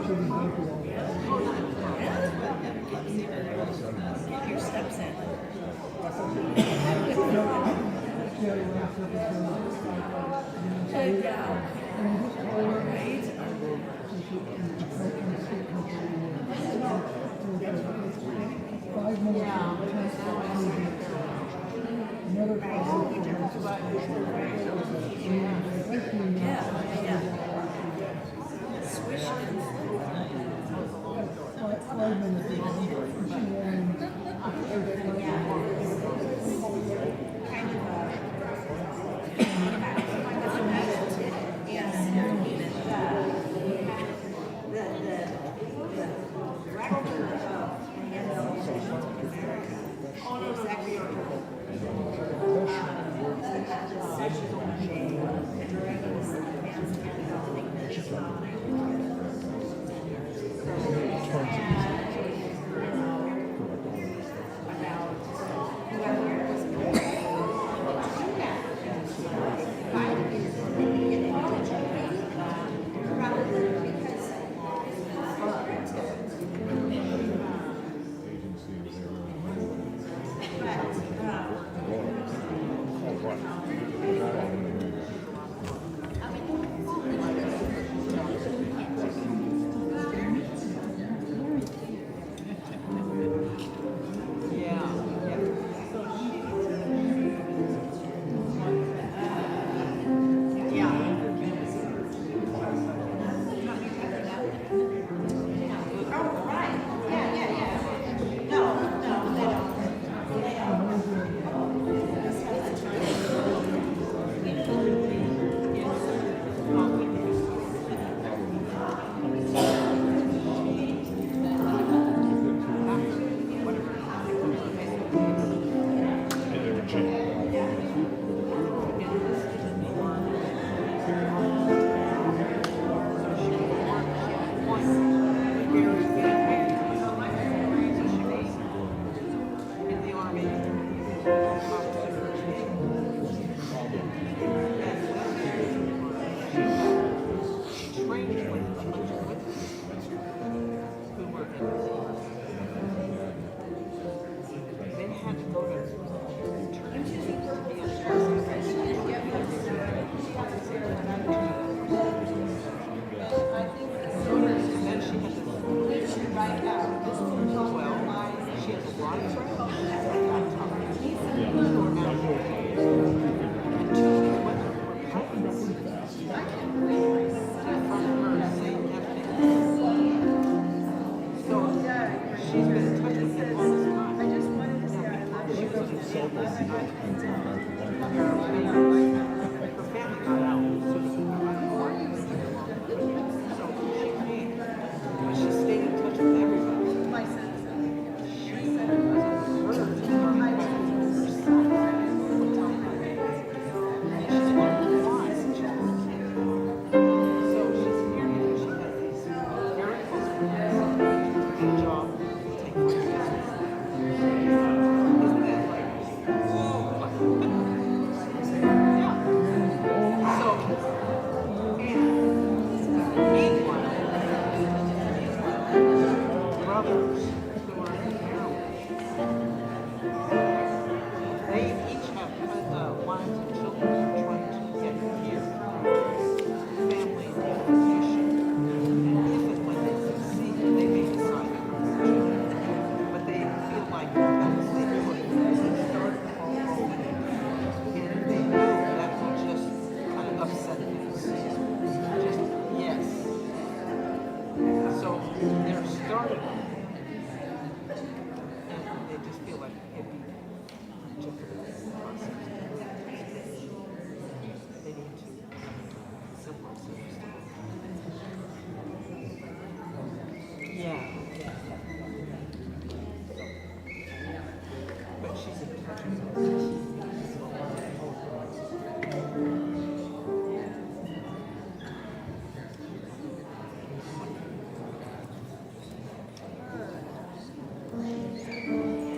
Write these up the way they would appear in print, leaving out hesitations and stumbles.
Get your steps in. Good gal. Right? Yeah. Swish and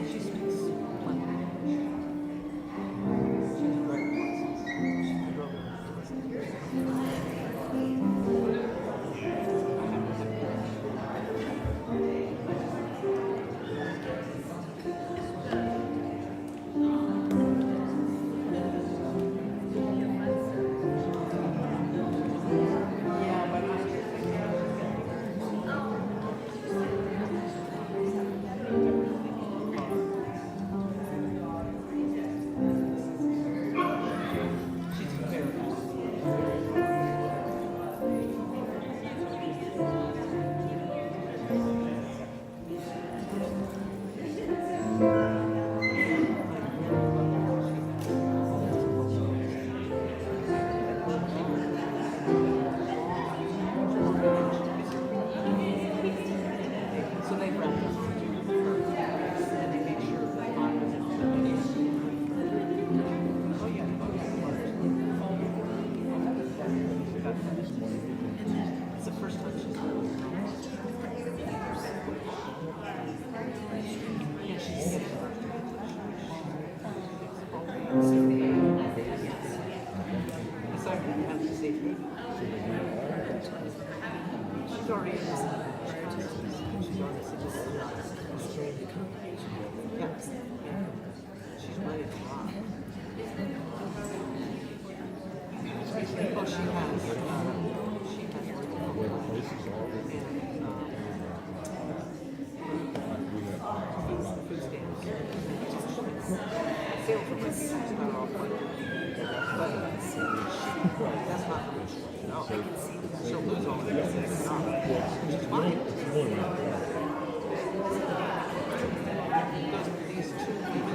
She speaks She's already in this. Yeah. She's ready to rock. Oh, she has. Food stamps. Sale for this is not all point. But that's not no. She'll lose all of this. She's fine. These two women that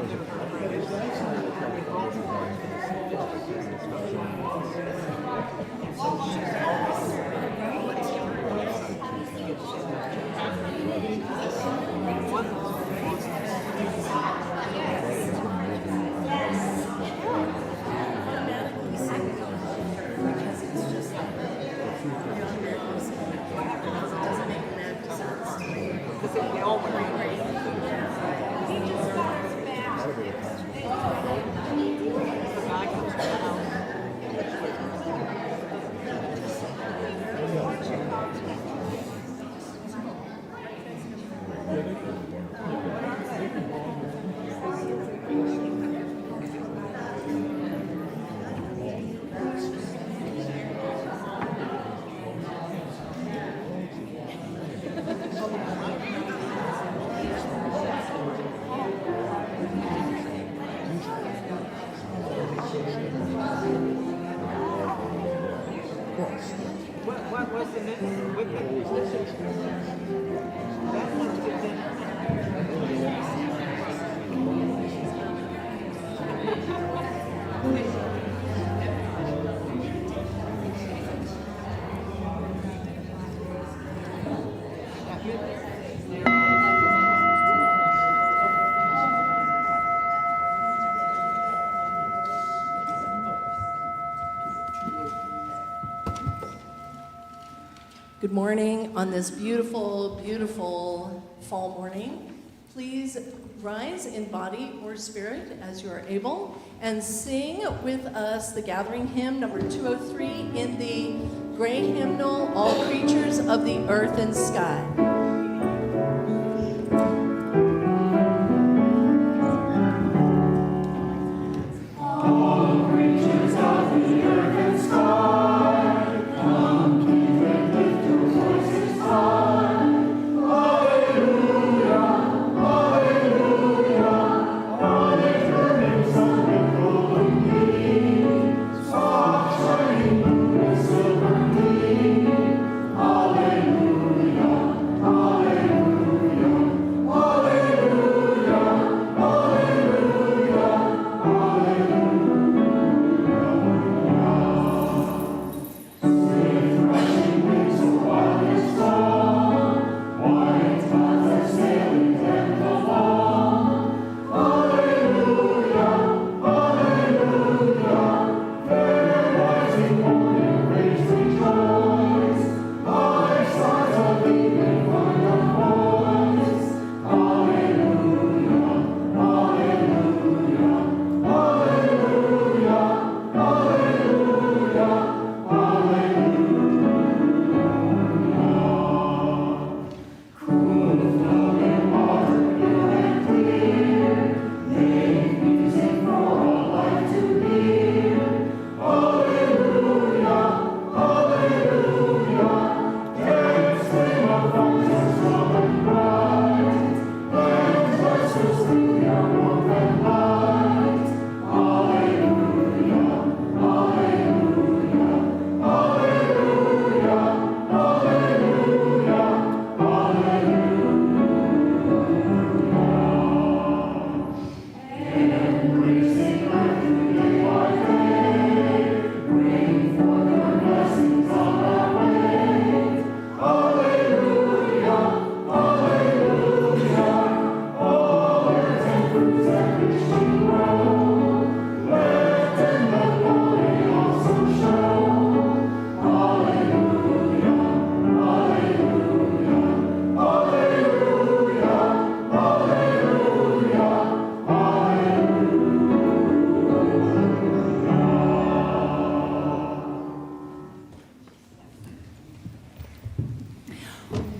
what was the name? Wicked. That one's good dinner. Good morning on this beautiful, beautiful fall morning. Please rise in body or spirit as you are able and sing with us the gathering hymn number 203 in the great hymnal, All Creatures of the Earth and Sky. Hallelujah.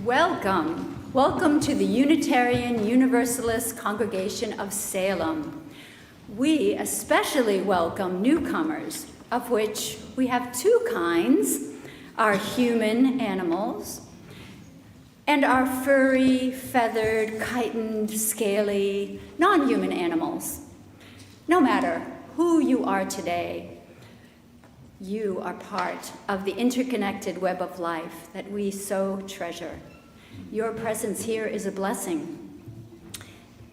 Welcome. Welcome to the Unitarian Universalist Congregation of Salem. We especially welcome newcomers, of which we have two kinds, our human animals and our furry, feathered, chitined, scaly, non-human animals. No matter who you are today, you are part of the interconnected web of life that we so treasure. Your presence here is a blessing.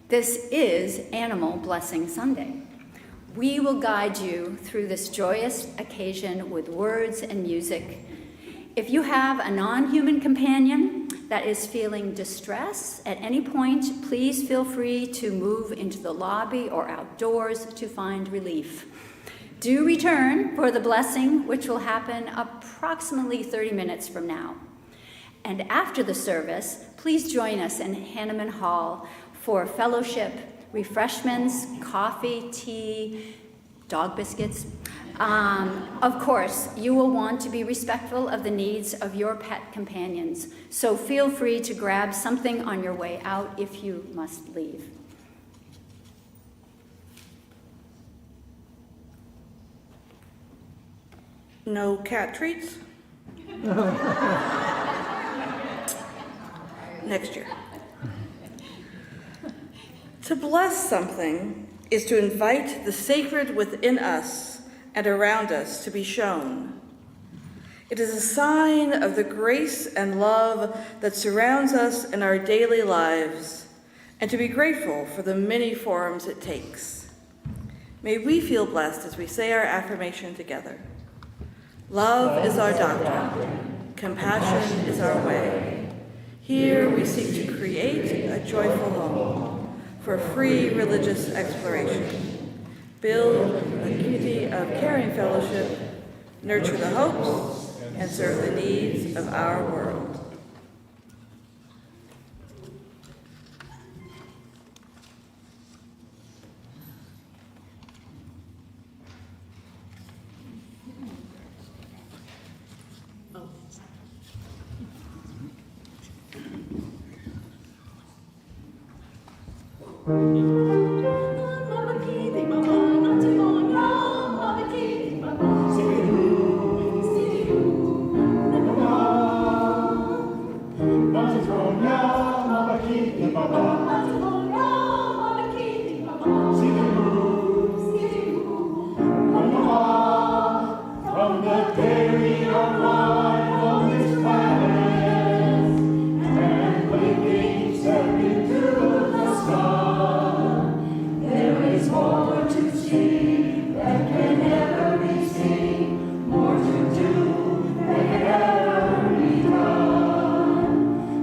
This is Animal Blessing Sunday. We will guide you through this joyous occasion with words and music. If you have a non-human companion that is feeling distress at any point, please feel free to move into the lobby or outdoors to find relief. Do return for the blessing, which will happen approximately 30 minutes from now. And after the service, please join us in Hanneman Hall for fellowship, refreshments, coffee, tea, dog biscuits. Of course, you will want to be respectful of the needs of your pet companions, so feel free to grab something on your way out if you must leave. No cat treats? Next year. To bless something is to invite the sacred within us and around us to be shown. It is a sign of the grace and love that surrounds us in our daily lives, and to be grateful for the many forms it takes. May we feel blessed as we say our affirmation together. Love is our doctrine. Compassion is our way. Here we seek to create a joyful home for free religious exploration. Build a community of caring fellowship, nurture the hopes, and serve the needs of our world.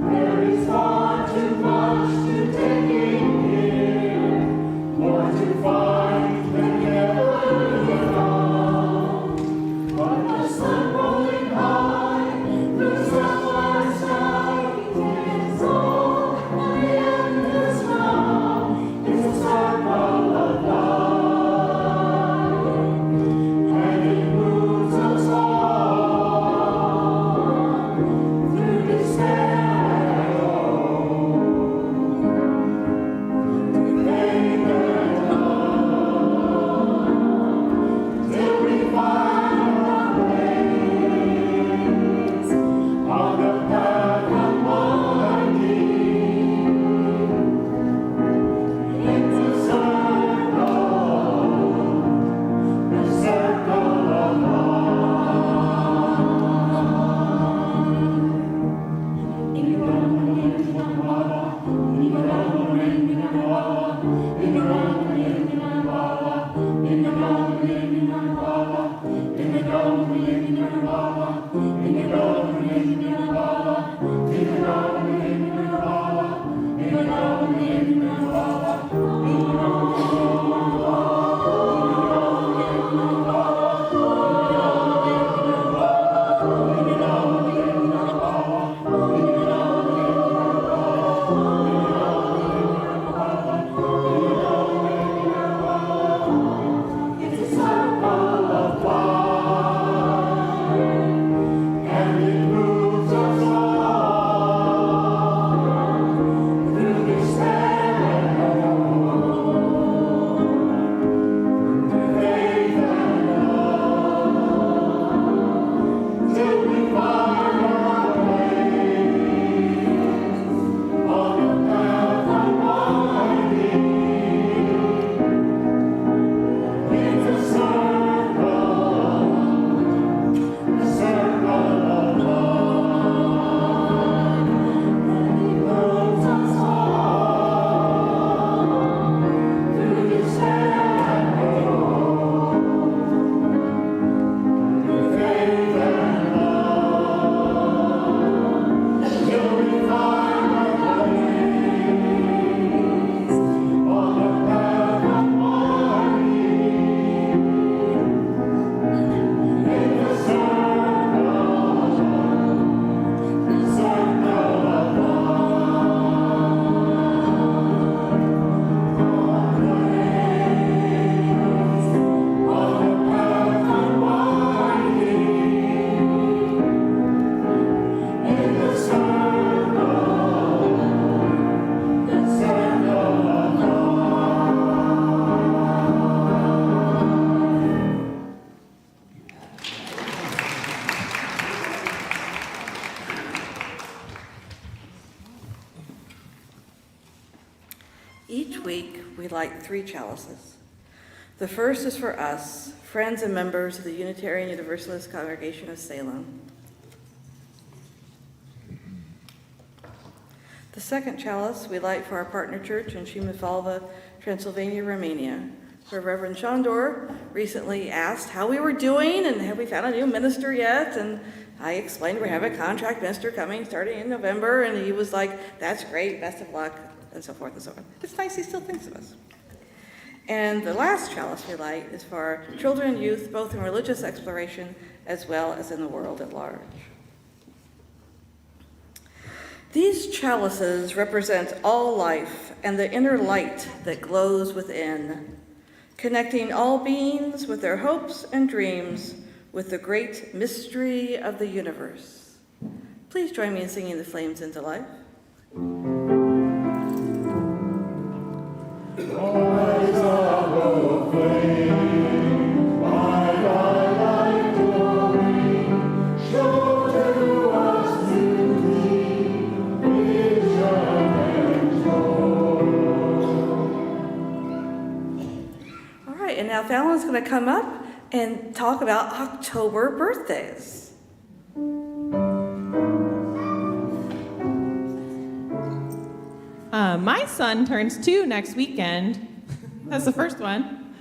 There Each week, we light 3 chalices. The first is for us, friends and members of the Unitarian Universalist Congregation of Salem. The second chalice we light for our partner church in Shimafalva, Transylvania, Romania, where Reverend Shandor recently asked how we were doing and have we found a new minister yet? And I explained we have a contract minister coming starting in November, and he was like, that's great, best of luck, and so forth and so on. It's nice he still thinks of us. And the last chalice we light is for our children and youth, both in religious exploration as well as in the world at large. These chalices represent all life and the inner light that glows within, connecting all beings with their hopes and dreams with the great mystery of the universe. Please join me in singing the flames into life. And now Fallon's going to come up and talk about October birthdays. My son turns 2 next weekend. That's the first one.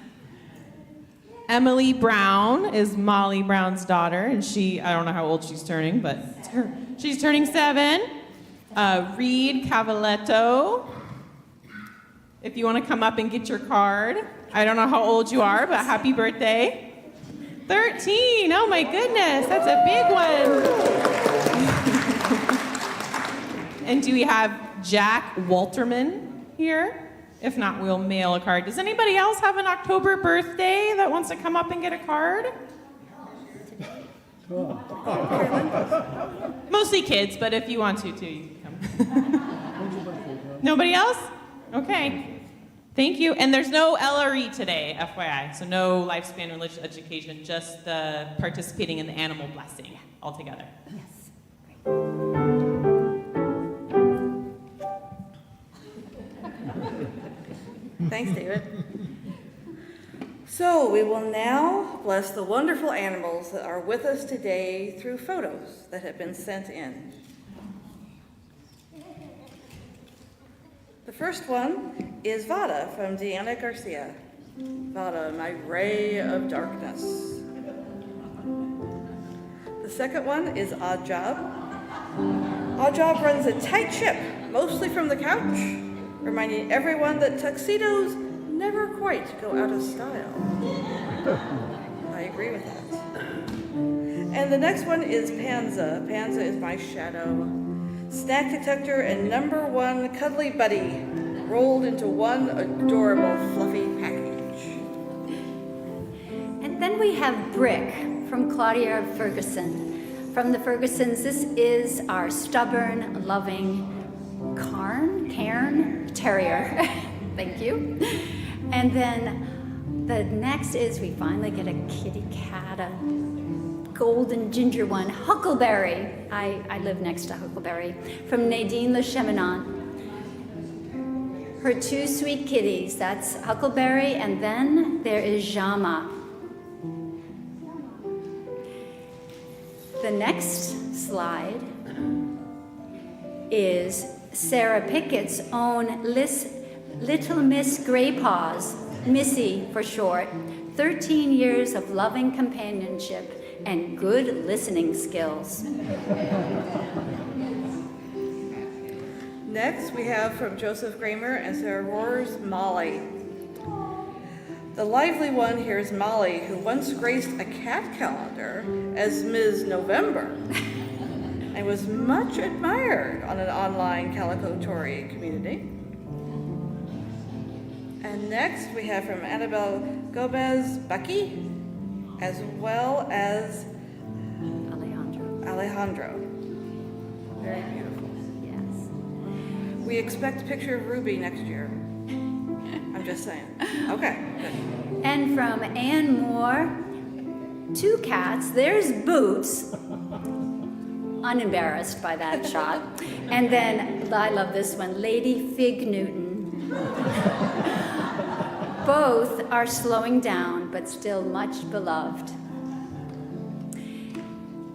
Emily Brown is Molly Brown's daughter, and I don't know how old she's turning, but she's turning 7. Reed Cavaletto, if you want to come up and get your card. I don't know how old you are, but happy birthday. 13, oh my goodness, that's a big one. And do we have Jack Walterman here? If not, we'll mail a card. Does anybody else have an October birthday that wants to come up and get a card? Mostly kids, but if you want to too, you can come. Nobody else? Okay. Thank you. And there's no LRE today, FYI. So no lifespan religious education, just the participating in the animal blessing altogether. Yes. Thanks, David. So we will now bless the wonderful animals that are with us today through photos that have been sent in. The first one is Vada from Deanna Garcia. Vada, my ray of darkness. The second one is Oddjob. Oddjob runs a tight ship, mostly from the couch, reminding everyone that tuxedos never quite go out of style. I agree with that. And the next one is Panza. Panza is my shadow. Snack detector and #1 cuddly buddy rolled into one adorable fluffy package. And then we have Brick from Claudia Ferguson. From the Fergusons, this is our stubborn, loving cairn terrier. Thank you. And then the next is we finally get a kitty cat, a golden ginger one, Huckleberry. I live next to Huckleberry. From Nadine Le Cheminant. Her 2 sweet kitties, that's Huckleberry, and then there is Jama. The next slide is Sarah Pickett's own Little Miss Grey Paws, Missy for short, 13 years of loving companionship and good listening skills. Next, we have from Joseph Kramer and Sarah Rohr's Molly. The lively one here is Molly, who once graced a cat calendar as Ms. November and was much admired on an online Calico Tory community. And next, we have from Annabelle Gomez Bucky, as well as Alejandro. Very beautiful. Yes. We expect a picture of Ruby next year. I'm just saying. Okay, good. And from Ann Moore, 2 cats. There's Boots, unembarrassed by that shot. And then, I love this one, Lady Fig Newton. Both are slowing down, but still much beloved.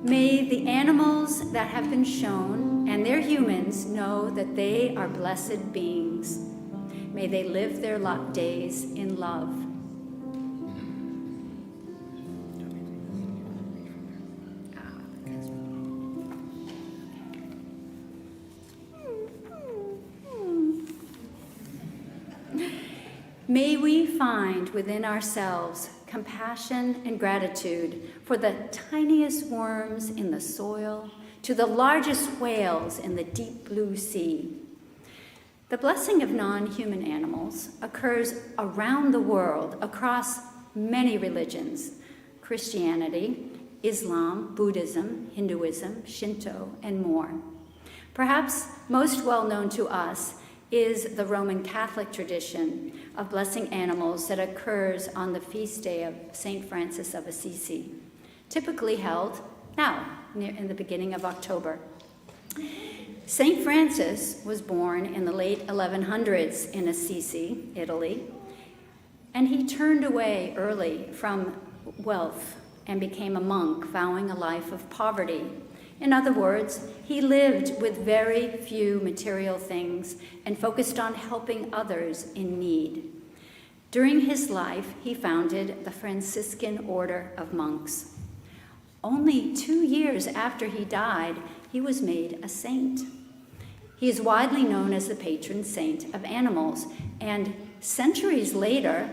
May the animals that have been shown and their humans know that they are blessed beings. May they live their days in love. May we find within ourselves compassion and gratitude for the tiniest worms in the soil to the largest whales in the deep blue sea. The blessing of non-human animals occurs around the world across many religions: Christianity, Islam, Buddhism, Hinduism, Shinto, and more. Perhaps most well known to us is the Roman Catholic tradition of blessing animals that occurs on the feast day of St. Francis of Assisi, typically held now, in the beginning of October. St. Francis was born in the late 1100s in Assisi, Italy, and he turned away early from wealth and became a monk, vowing a life of poverty. In other words, he lived with very few material things and focused on helping others in need. During his life, he founded the Franciscan Order of Monks. Only 2 years after he died, he was made a saint. He is widely known as the patron saint of animals, and centuries later,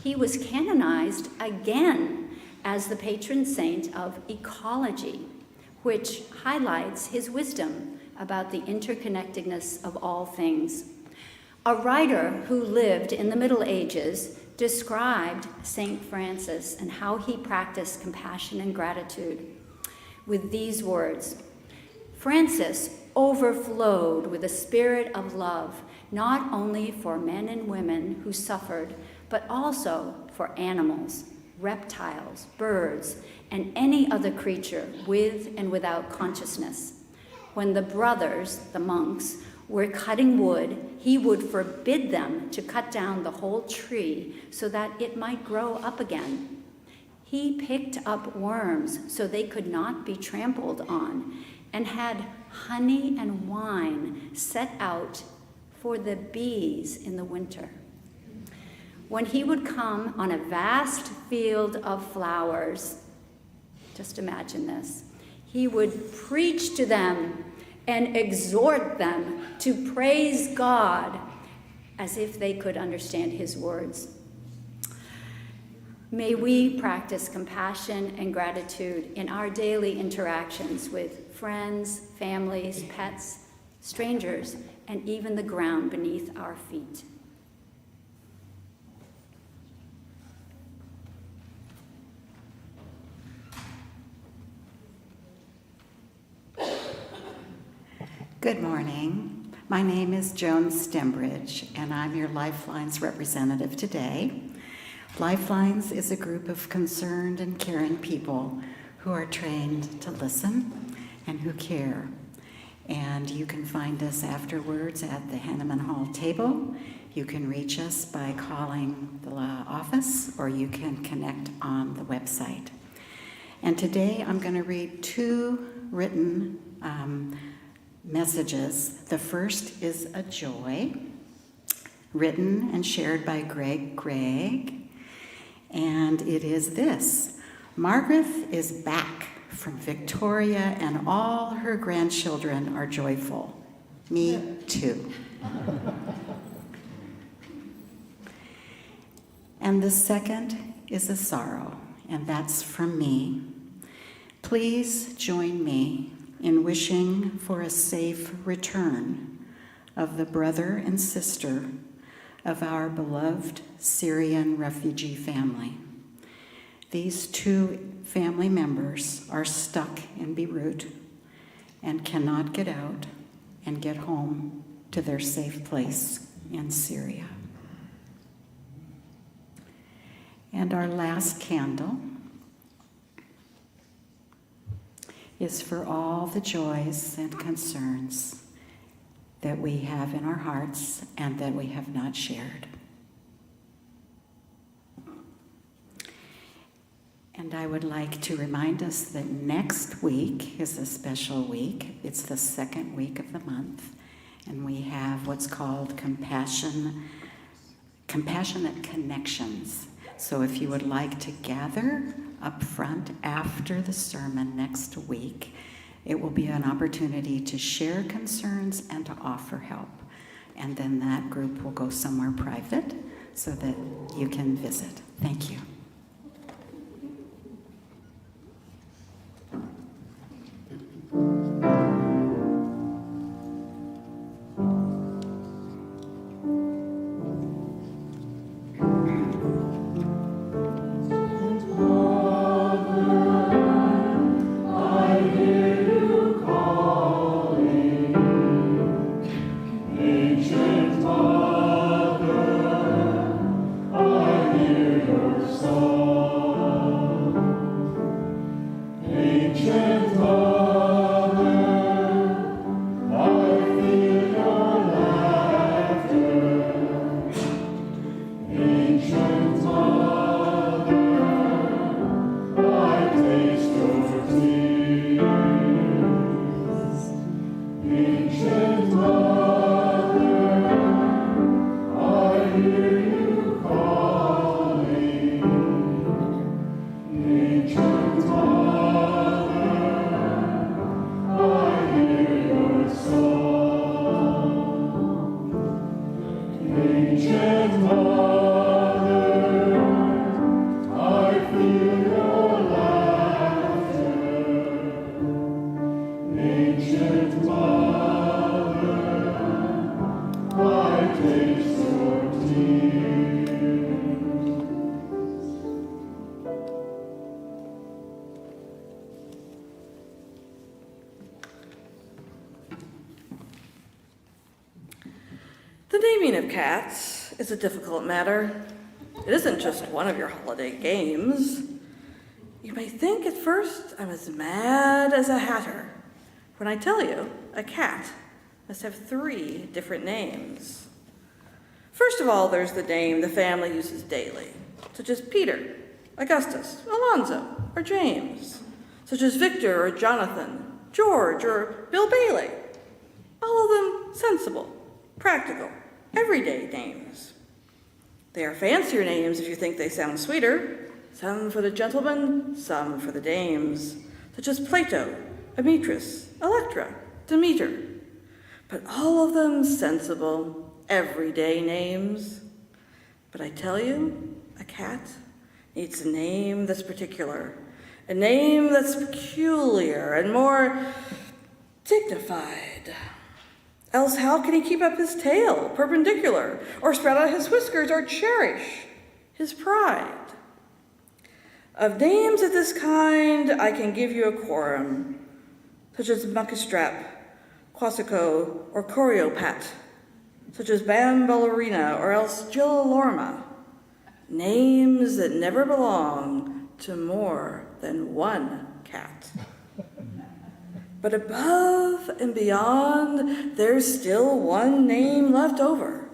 he was canonized again as the patron saint of ecology, which highlights his wisdom about the interconnectedness of all things. A writer who lived in the Middle Ages described St. Francis and how he practiced compassion and gratitude with these words: Francis overflowed with a spirit of love, not only for men and women who suffered, but also for animals, reptiles, birds, and any other creature with and without consciousness. When the brothers, the monks, were cutting wood, he would forbid them to cut down the whole tree so that it might grow up again. He picked up worms so they could not be trampled on, and had honey and wine set out for the bees in the winter. When he would come on a vast field of flowers, just imagine this, he would preach to them and exhort them to praise God as if they could understand his words. May we practice compassion and gratitude in our daily interactions with friends, families, pets, strangers, and even the ground beneath our feet. Good morning. My name is Joan Stembridge, and I'm your Lifelines representative today. Lifelines is a group of concerned and caring people who are trained to listen and who care. And you can find us afterwards at the Hanneman Hall table. You can reach us by calling the office, or you can connect on the website. And today I'm going to read two written messages. The first is a joy, written and shared by Greg Gregg, and it is this: Margaret is back from Victoria and all her grandchildren are joyful. Me too. And the second is a sorrow, and that's from me. Please join me in wishing for a safe return of the brother and sister of our beloved Syrian refugee family. These two family members are stuck in Beirut and cannot get out and get home to their safe place in Syria. And our last candle is for all the joys and concerns that we have in our hearts and that we have not shared. And I would like to remind us that next week is a special week. It's the second week of the month, and we have what's called Compassionate Connections. So if you would like to gather up front after the sermon next week, it will be an opportunity to share concerns and to offer help. And then that group will go somewhere private so that you can visit. Thank you. The naming of cats is a difficult matter. It isn't just one of your holiday games. You may think at first I'm as mad as a hatter when I tell you a cat must have 3 different names. First of all, there's the name the family uses daily, such as Peter, Augustus, Alonzo, or James, such as Victor or Jonathan, George or Bill Bailey. All of them sensible, practical, everyday names. They are fancier names if you think they sound sweeter, some for the gentlemen, some for the dames, such as Plato, Demetrius, Electra, Demeter. But all of them sensible, everyday names. But I tell you, a cat needs a name that's particular, a name that's peculiar and more dignified. Else how can he keep up his tail perpendicular, or spread out his whiskers, or cherish his pride? Of names of this kind, I can give you a quorum, such as Muckastrap, Quasico, or Coriopat, such as Bam Ballerina, or else Jill Lorma. Names that never belong to more than one cat. But above and beyond, there's still one name left over,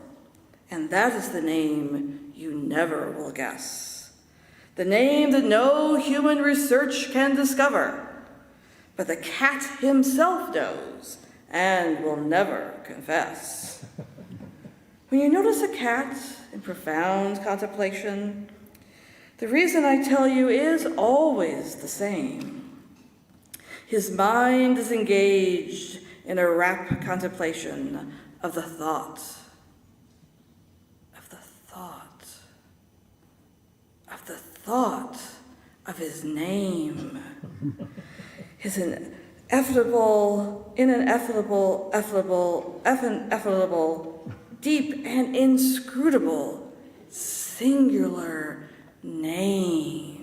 and that is the name you never will guess. The name that no human research can discover, but the cat himself knows and will never confess. When you notice a cat in profound contemplation, the reason I tell you is always the same. His mind is engaged in a rapt contemplation of the thought, of the thought, of the thought of his name. His ineffable, deep and inscrutable, singular name.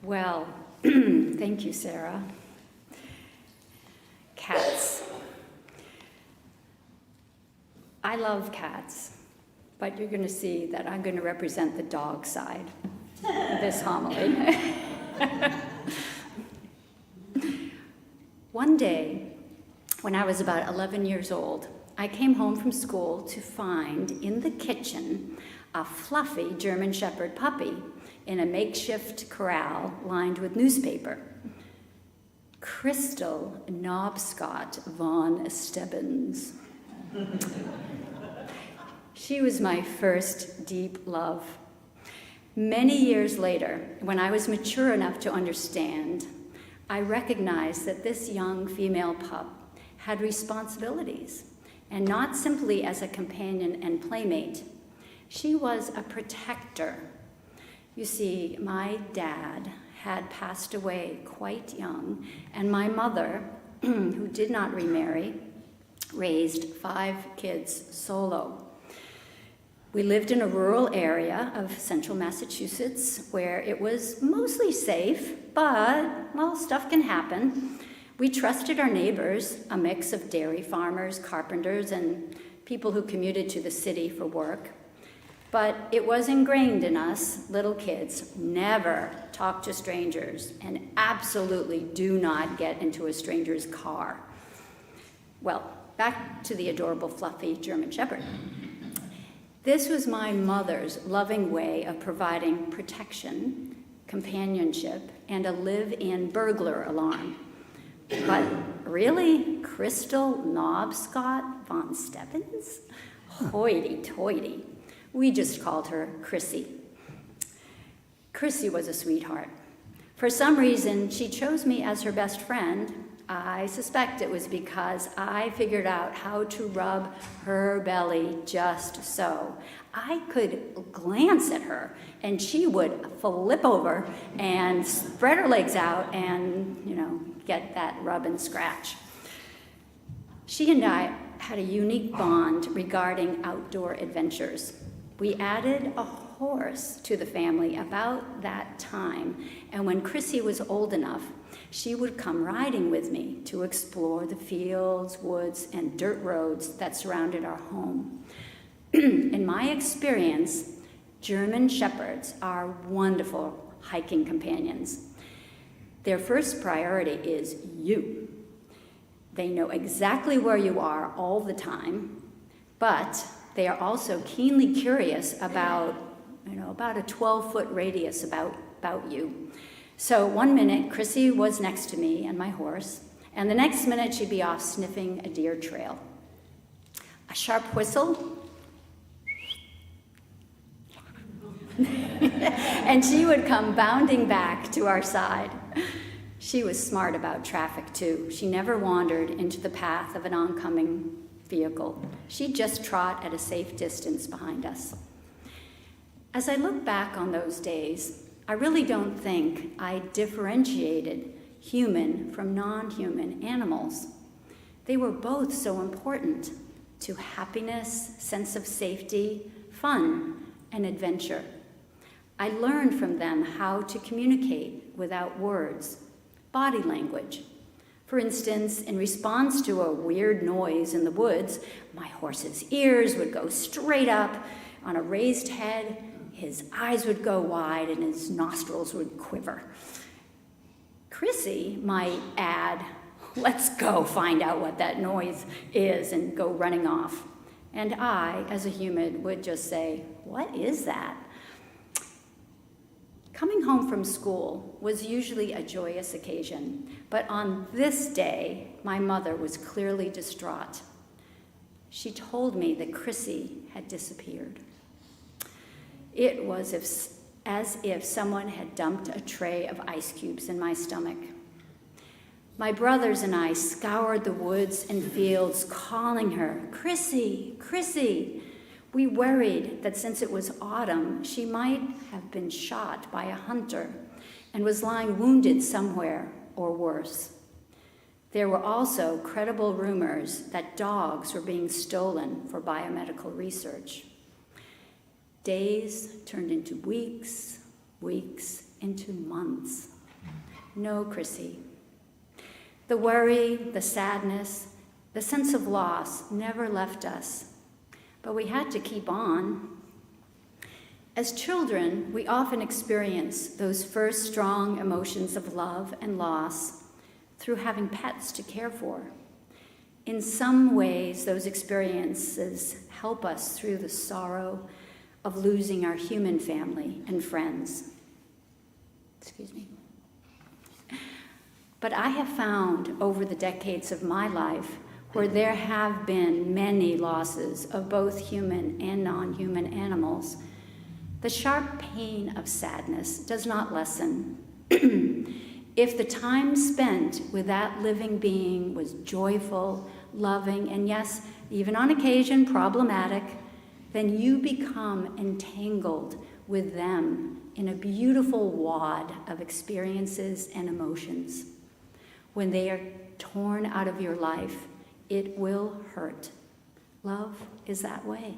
Well, thank you, Sarah. Cats. I love cats, but you're going to see that I'm going to represent the dog side of this homily. One day, when I was about 11 years old, I came home from school to find in the kitchen a fluffy German Shepherd puppy in a makeshift corral lined with newspaper. Crystal Knobscott von Stebbins. She was my first deep love. Many years later, when I was mature enough to understand, I recognized that this young female pup had responsibilities, and not simply as a companion and playmate. She was a protector. You see, my dad had passed away quite young, and my mother, who did not remarry, raised 5 kids solo. We lived in a rural area of central Massachusetts where it was mostly safe, but, well, stuff can happen. We trusted our neighbors, a mix of dairy farmers, carpenters, and people who commuted to the city for work. But it was ingrained in us, little kids, never talk to strangers and absolutely do not get into a stranger's car. Well, back to the adorable, fluffy German Shepherd. This was my mother's loving way of providing protection, companionship, and a live-in burglar alarm. But really, Crystal Knobscott von Stebbins? Hoity-toity. We just called her Chrissy. Chrissy was a sweetheart. For some reason, she chose me as her best friend. I suspect it was because I figured out how to rub her belly just so. I could glance at her, and she would flip over and spread her legs out and, get that rub and scratch. She and I had a unique bond regarding outdoor adventures. We added a horse to the family about that time, and when Chrissy was old enough, she would come riding with me to explore the fields, woods, and dirt roads that surrounded our home. In my experience, German Shepherds are wonderful hiking companions. Their first priority is you. They know exactly where you are all the time, but they are also keenly curious about a 12-foot radius about you. So one minute, Chrissy was next to me and my horse, and the next minute she'd be off sniffing a deer trail. A sharp whistle, and she would come bounding back to our side. She was smart about traffic, too. She never wandered into the path of an oncoming vehicle. She'd just trot at a safe distance behind us. As I look back on those days, I really don't think I differentiated human from non-human animals. They were both so important to happiness, sense of safety, fun, and adventure. I learned from them how to communicate without words, body language. For instance, in response to a weird noise in the woods, my horse's ears would go straight up on a raised head, his eyes would go wide, and his nostrils would quiver. Chrissy might add, "Let's go find out what that noise is," and go running off. And I, as a human, would just say, "What is that?" Coming home from school was usually a joyous occasion, but on this day, my mother was clearly distraught. She told me that Chrissy had disappeared. It was as if someone had dumped a tray of ice cubes in my stomach. My brothers and I scoured the woods and fields, calling her, "Chrissy, Chrissy." We worried that since it was autumn, she might have been shot by a hunter and was lying wounded somewhere, or worse. There were also credible rumors that dogs were being stolen for biomedical research. Days turned into weeks, weeks into months. No Chrissy. The worry, the sadness, the sense of loss never left us. but we had to keep on. As children, we often experience those first strong emotions of love and loss through having pets to care for. In some ways, those experiences help us through the sorrow of losing our human family and friends. Excuse me. But I have found over the decades of my life where there have been many losses of both human and non-human animals, the sharp pain of sadness does not lessen. If the time spent with that living being was joyful, loving, and yes, even on occasion problematic, then you become entangled with them in a beautiful wad of experiences and emotions. When they are torn out of your life, it will hurt. Love is that way.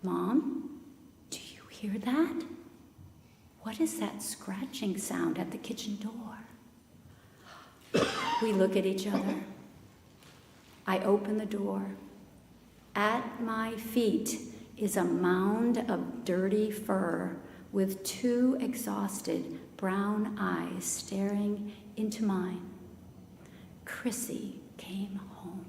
Mom, do you hear that? What is that scratching sound at the kitchen door? We look at each other. I open the door. At my feet is a mound of dirty fur with two exhausted brown eyes staring into mine. Chrissy came home.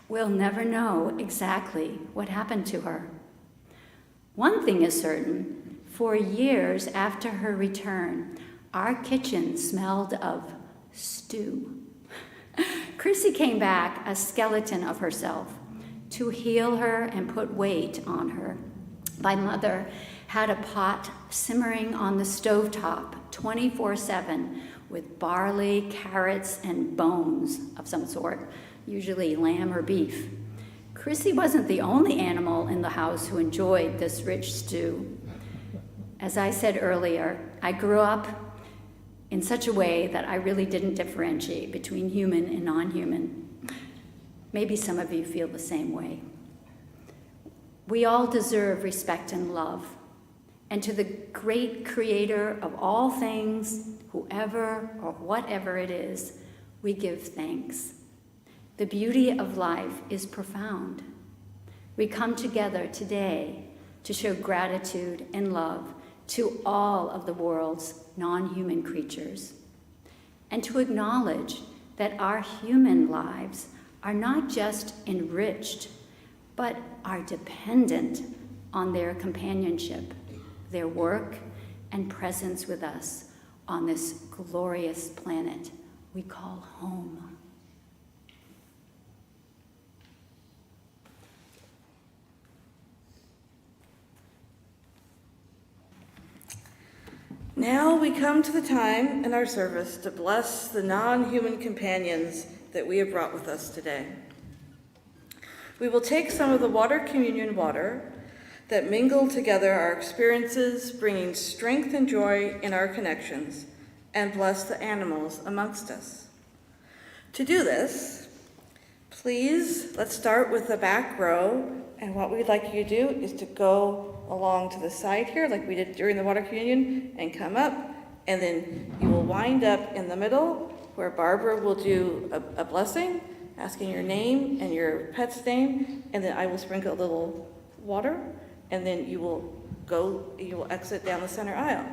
We'll never know exactly what happened to her. One thing is certain, for years after her return, our kitchen smelled of stew. Chrissy came back a skeleton of herself. To heal her and put weight on her, my mother had a pot simmering on the stovetop 24/7 with barley, carrots, and bones of some sort, usually lamb or beef. Chrissy wasn't the only animal in the house who enjoyed this rich stew. As I said earlier, I grew up in such a way that I really didn't differentiate between human and non-human. Maybe some of you feel the same way. We all deserve respect and love. And to the great creator of all things, whoever or whatever it is, we give thanks. The beauty of life is profound. We come together today to show gratitude and love to all of the world's non-human creatures, and to acknowledge that our human lives are not just enriched, but are dependent on their companionship, their work, and presence with us on this glorious planet we call home. Now we come to the time in our service to bless the non-human companions that we have brought with us today. We will take some of the water communion water that mingle together our experiences, bringing strength and joy in our connections, and bless the animals amongst us. To do this, please, let's start with the back row, and what we'd like you to do is to go along to the side here, like we did during the water communion, and come up, and then you will wind up in the middle, where Barbara will do a blessing, asking your name and your pet's name, and then I will sprinkle a little water, and then you will exit down the center aisle.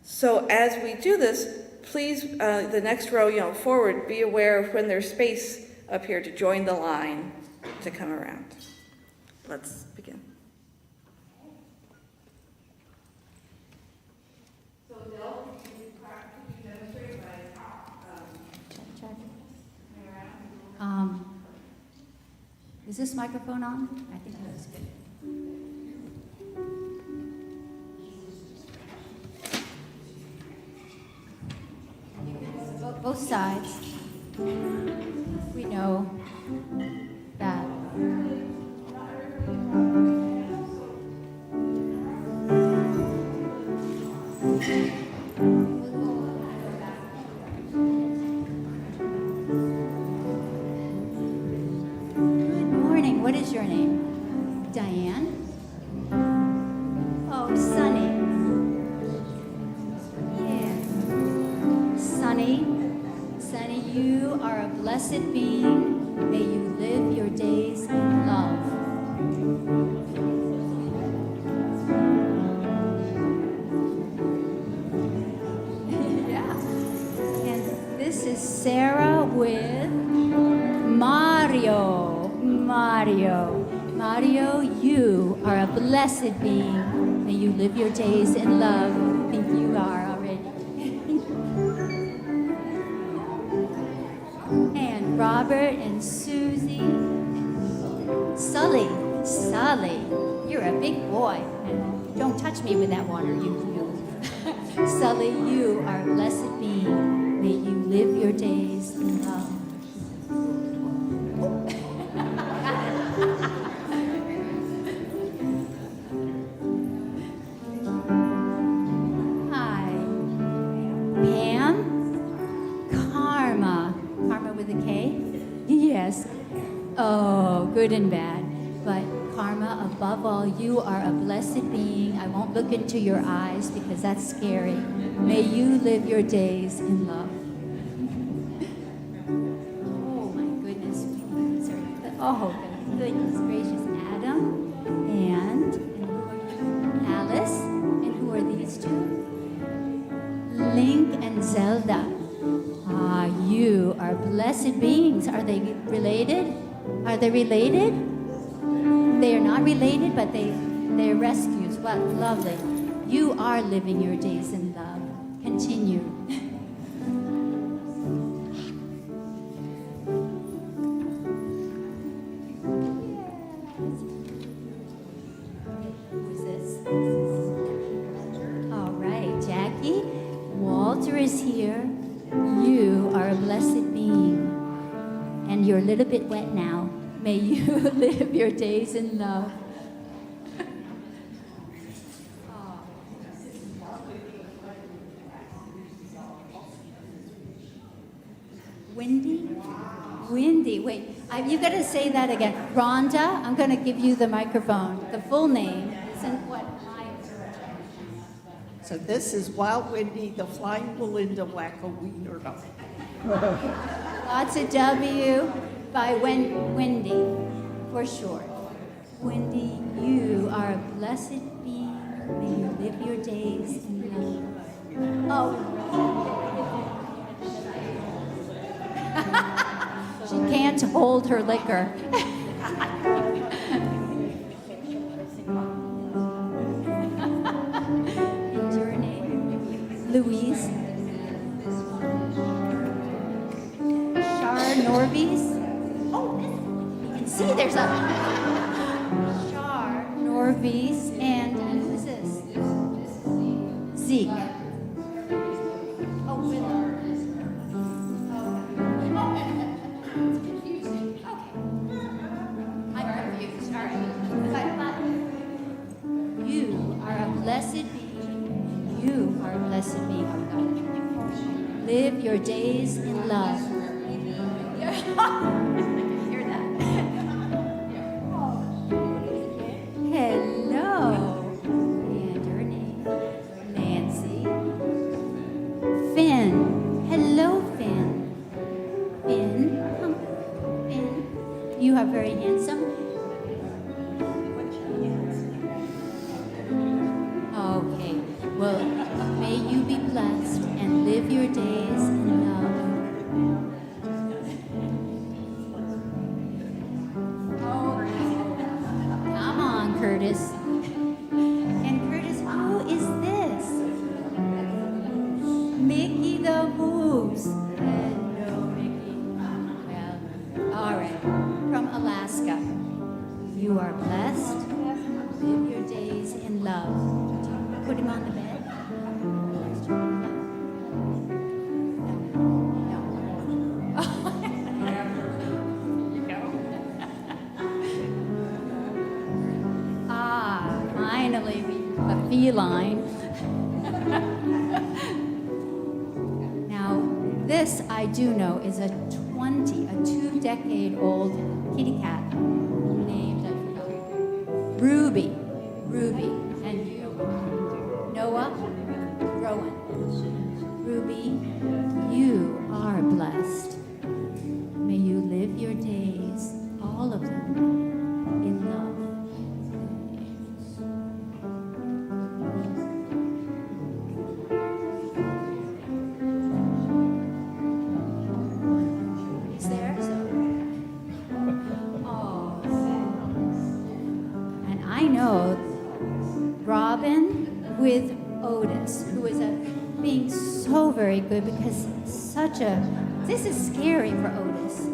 So as we do this, please, the next row, forward, be aware of when there's space up here to join the line to come around. Let's begin. So Del, can you demonstrate by Check. Is this microphone on? I think that's good. Both sides. We know that. Good morning. What is your name? Diane? Oh, Sunny. Sunny. Sunny, you are a blessed being. May you live your days in love. Yeah. And this is Sarah with Mario. Mario, you are a blessed being. May you live your days in love. I think you are already. And Robert and Susie. Sully, you're a big boy. And don't touch me with that water, you. Sully, you are a blessed being. May you live your days in love. Hi. Pam? Karma with a K? Yes. Oh, good and bad. But Karma, above all, you are a blessed being. I won't look into your eyes because that's scary. May you live your days in love. Oh my goodness. Oh, goodness gracious. Adam and Alice. And who are these two? Link and Zelda. Ah, you are blessed beings. Are they related? Are they related? They are not related, but they're rescues. What lovely. You are living your days in love. Continue. Who's this? All right, Jackie. Walter is here. You are a blessed being. And you're a little bit wet now. May you live your days in love. Wendy, wait, you've got to say that again. Rhonda, I'm going to give you the microphone. The full name isn't what my... So this is Wild Wendy, the Flying Belinda Wacko Wiener. Lots of W by Wendy, for short. Wendy, you are a blessed being. May you live your days in love. Oh. She can't hold her liquor. And your name? Louise. Shar Norvis. Oh, you can see there's a Shar Norvis and who is this? Zeke. Oh, Willow. You are a blessed being. You are a blessed being. Live your days in love. Hear that? Hello. And her name, Nancy. Finn. Hello, Finn. Finn, come. Finn, you are very handsome. Okay, well, may you be blessed and live your days in love. Oh, come on, Curtis. And Curtis, who is this? Mickey the Moose. Hello, Mickey. Well, all right, from Alaska. You are blessed. Live your days in love. Put him on the bed. Ah, finally, a feline. Now, this I do know is a 2-decade-old kitty cat named, I forgot, Ruby. And you, Noah, Rowan. Ruby, you are blessed. May you live your days, all of them, in love. Is there? Oh. And I know Robin with Otis, who is being so very good because this is scary for Otis.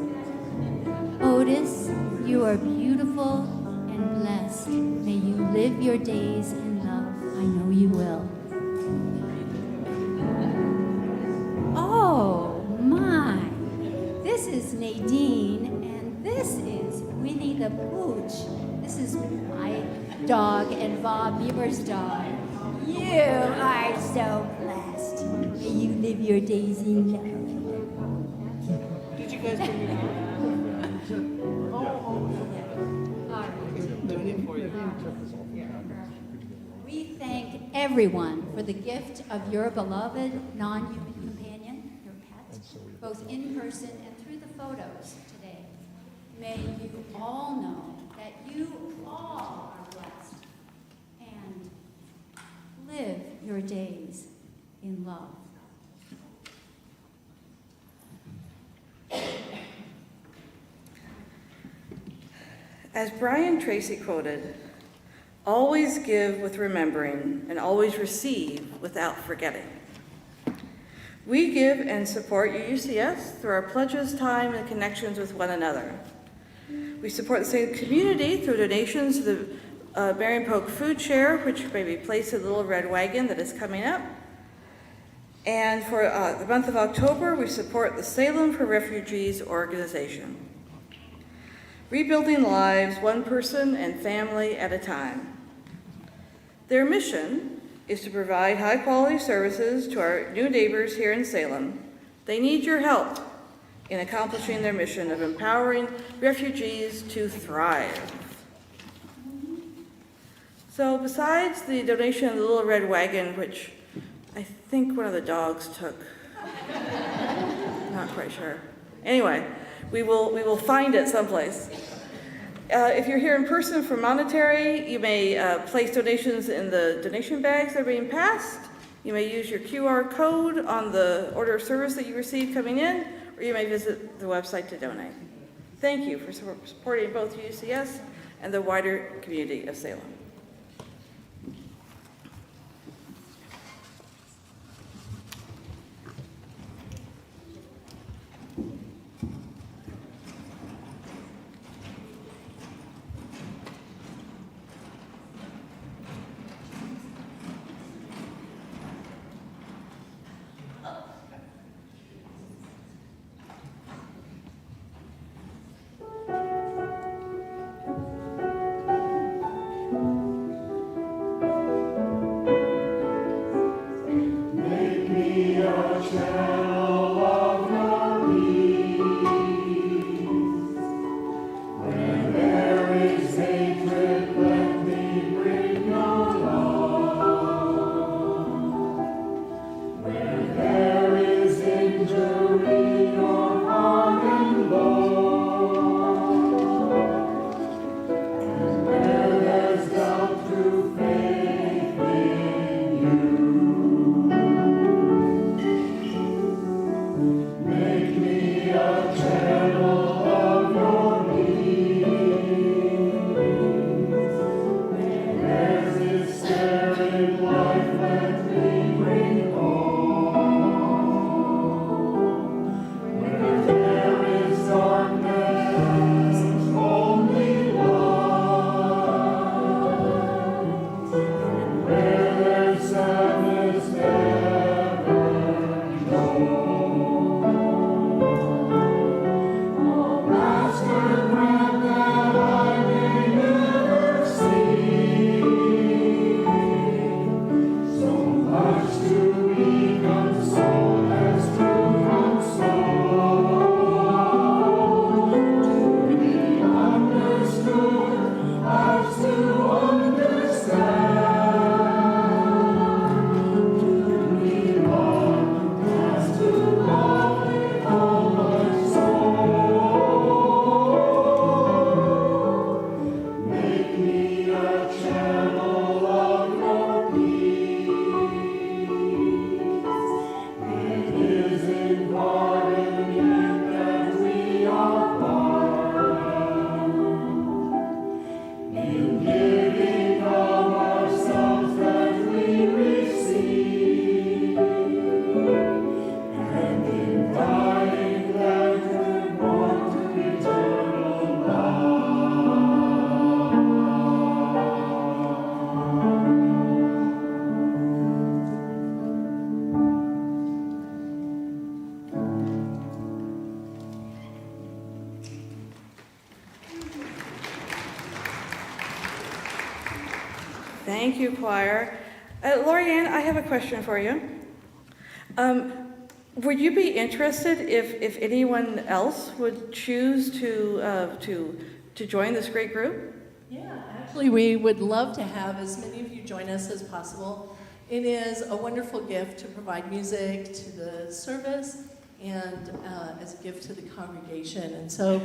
Otis, you are beautiful and blessed. May you live your days in love. I know you will. Oh my, this is Nadine, and this is Winnie the Pooch. This is my dog and Bob Beaver's dog. You are so blessed. May you live your days in love. Did you guys bring your All right. doing it for you? We thank everyone for the gift of your beloved non-human companion, your pet, both in person and through the photos today. May you all know that you all are blessed and live your days in love. As Brian Tracy quoted, always give with remembering and always receive without forgetting. We give and support UUCS through our pledges, time, and connections with one another. We support the same community through donations to the Marion Polk Food Share, which may be placed in the Little Red Wagon that is coming up. And for the month of October, we support the Salem for Refugees organization. Rebuilding lives one person and family at a time. Their mission is to provide high-quality services to our new neighbors here in Salem. They need your help in accomplishing their mission of empowering refugees to thrive. So besides the donation of the Little Red Wagon, which I think one of the dogs took, not quite sure. Anyway, we will find it someplace. If you're here in person for monetary, you may place donations in the donation bags that are being passed. You may use your QR code on the order of service that you received coming in, or you may visit the website to donate. Thank you for supporting both UUCS and the wider community of Salem. Thank you, choir. Lorianne, I have a question for you. Would you be interested if anyone else would choose to join this great group? Yeah, actually, we would love to have as many of you join us as possible. It is a wonderful gift to provide music to the service and as a gift to the congregation. And so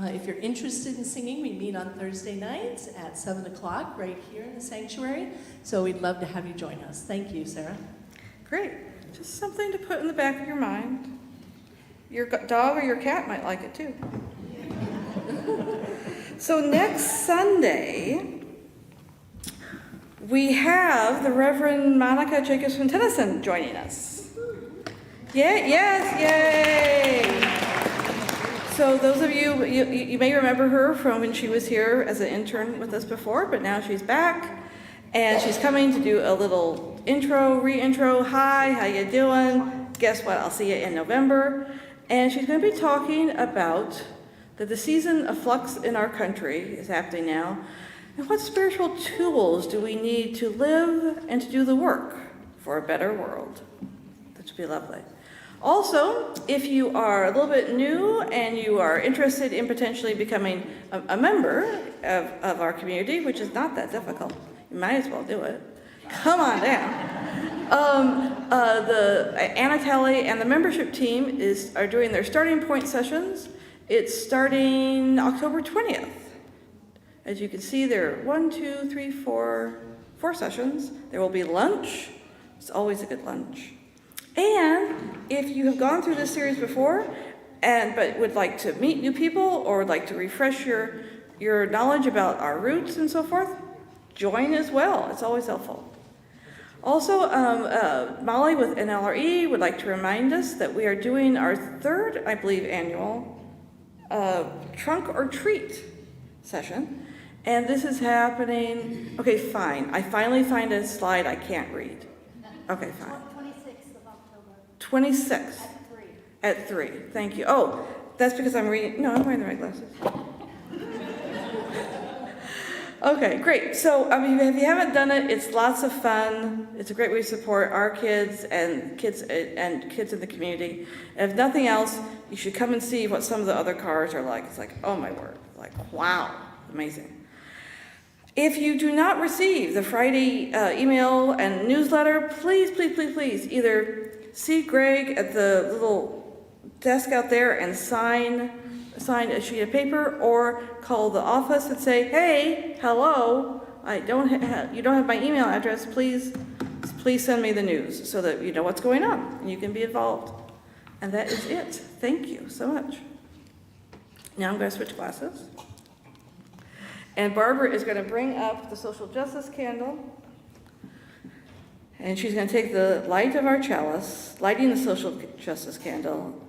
if you're interested in singing, we meet on Thursday nights at 7 o'clock right here in the sanctuary. So we'd love to have you join us. Thank you, Sarah. Great. Just something to put in the back of your mind. Your dog or your cat might like it too. So next Sunday, we have the Reverend Monica Jacobson-Tennyson joining us. Yeah, yes, yay! So those of you, you may remember her from when she was here as an intern with us before, but now she's back, and she's coming to do a little intro, re-intro. Hi, how you doing? Guess what? I'll see you in November. And she's going to be talking about that the season of flux in our country is happening now, and what spiritual tools do we need to live and to do the work for a better world? That should be lovely. Also, if you are a little bit new and you are interested in potentially becoming a member of our community, which is not that difficult, you might as well do it. Come on down. Anna Talley and the membership team are doing their starting point sessions. It's starting October 20th. As you can see, there are 4 sessions. There will be lunch. It's always a good lunch. And if you have gone through this series before, but would like to meet new people or would like to refresh your knowledge about our roots and so forth, join as well. It's always helpful. Also, Molly with NLRE would like to remind us that we are doing our 3rd, I believe, annual trunk or treat session. And this is happening, okay, fine. I finally find a slide I can't read. Okay, fine. 26th of October. 26th. At 3, thank you. Oh, that's because I'm reading, no, I'm wearing the right glasses. Okay, great. So, I mean, if you haven't done it, it's lots of fun. It's a great way to support our kids and kids in the community. And if nothing else, you should come and see what some of the other cars are like. It's like, oh my word, like, wow, amazing. If you do not receive the Friday email and newsletter, please either see Greg at the little desk out there and sign a sheet of paper, or call the office and say, hey, hello, you don't have my email address, please send me the news so that you know what's going on and you can be involved. And that is it. Thank you so much. Now I'm going to switch glasses. And Barbara is going to bring up the social justice candle. And she's going to take the light of our chalice, lighting the social justice candle,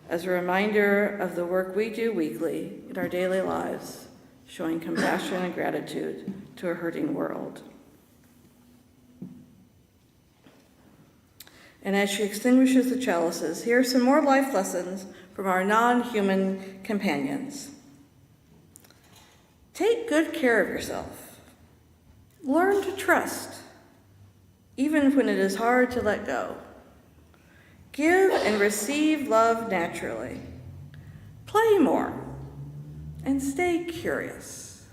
as a reminder of the work we do weekly in our daily lives, showing compassion and gratitude to a hurting world. And as she extinguishes the chalices, here are some more life lessons from our non-human companions. Take good care of yourself. Learn to trust, even when it is hard to let go. Give and receive love naturally. Play more and stay curious.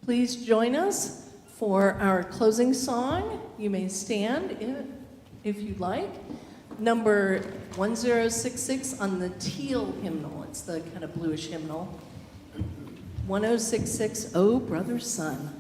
Please join us for our closing song. You may stand if you'd like. Number 1066 on the teal hymnal. It's the kind of bluish hymnal. 1066, Oh Brother Sun.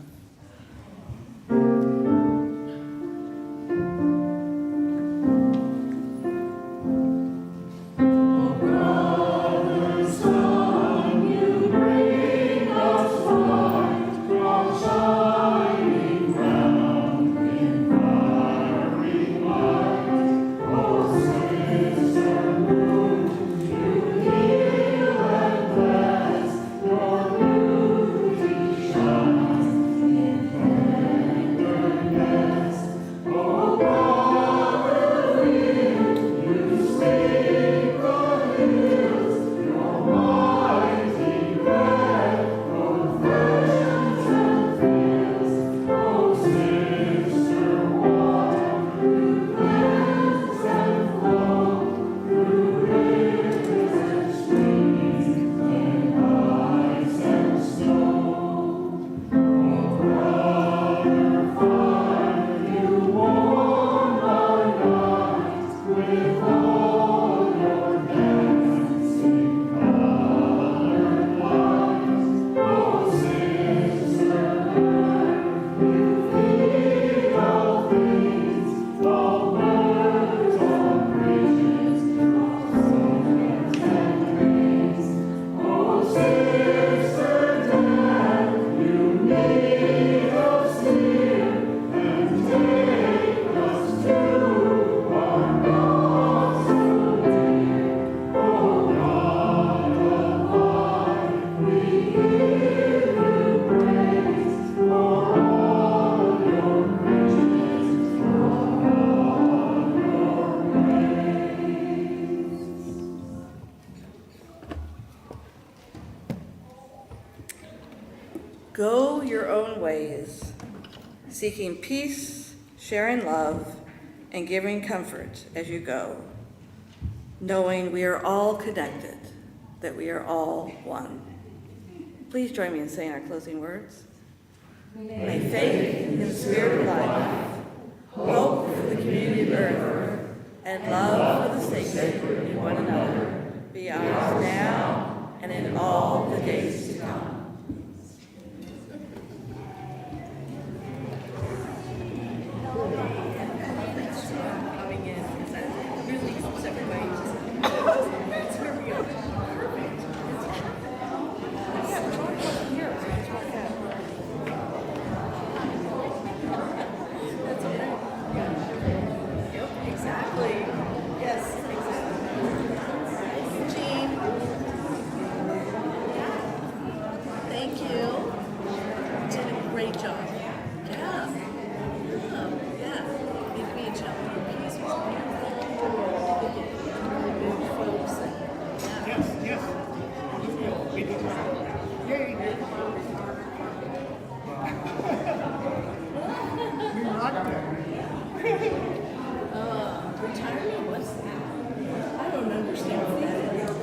Go your own ways, seeking peace, sharing love, and giving comfort as you go, knowing we are all connected, that we are all one. Please join me in saying our closing words. May faith in the spirit of life, hope for the community of earth, and love for the sacred in one another be ours now and in all the days to come. Coming in, because that really helps everybody. That's where we are. Perfect. Yeah, George wasn't here, so it's right there. That's okay. Yep, exactly. Yes, exactly. Eugene. Thank you. You did a great job. Yeah. Yeah. Big beach out there. Piece was beautiful. Really good folks. Yeah. Yes, yes. We did that. Yay! We rocked it. Retirement, what's that? I don't understand what that is.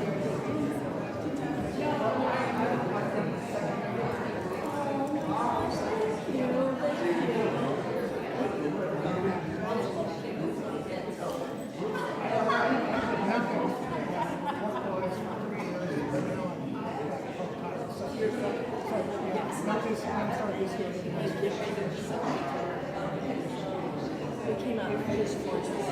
We came out of this fortress.